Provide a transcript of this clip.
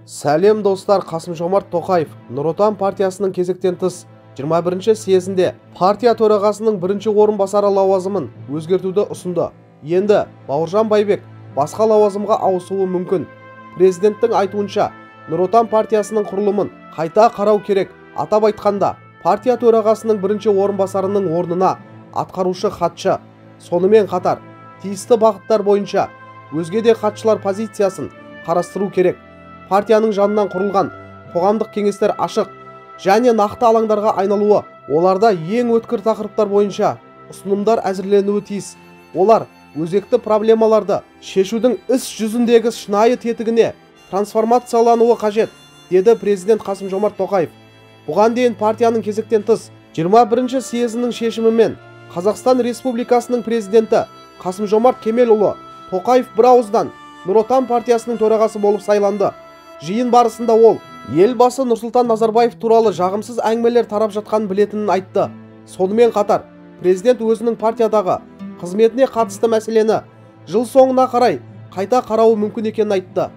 Сәлем достар, Қасым-Жомарт Тоқаев Нұр Отан партиясының кезектен тыс 21-ші съезінде партия төрағасының бірінші орынбасары лауазымын өзгертуді ұсынды. Енді Бауыржан Байбек басқа лауазымға ауысуы мүмкін. Президенттің айтуынша, Нұр Отан партиясының құрылымын қайта қарау керек. Атап айтқанда, партия төрағасының бірінші орынбасарының орнына атқарушы хатшы, сонымен қатар тиісті бағыттар бойынша өзге де хатшылар позициясын қарастыру керек. Партияның жанынан құрылған қоғамдық кеңестер ашық және нақты алаңдарға айналуы, оларда ең өткір тақырыптар бойынша ұсынымдар әзірленуі тиіс. Олар өзекті проблемаларды шешудің іс жүзіндегі шынайы тетігіне трансформациялануы қажет, деді президент Қасым-Жомарт Тоқаев. Бұған дейін партияның кезектен тыс 21-ші съезінің шешімімен Қазақстан Республикасының президенті Қасым-Жомарт Кемелұлы Тоқаев бір ауыздан Нұр Отан партиясының төрағасы болып сайланды. Жиын барысында ол елбасы Нұрсұлтан Назарбаев туралы жағымсыз әңгімелер тарап жатқанын білетінін айтты. Сонымен қатар, президент өзінің партиядағы қызметіне қатысты мәселені жыл соңына қарай қайта қарауы мүмкін екенін айтты.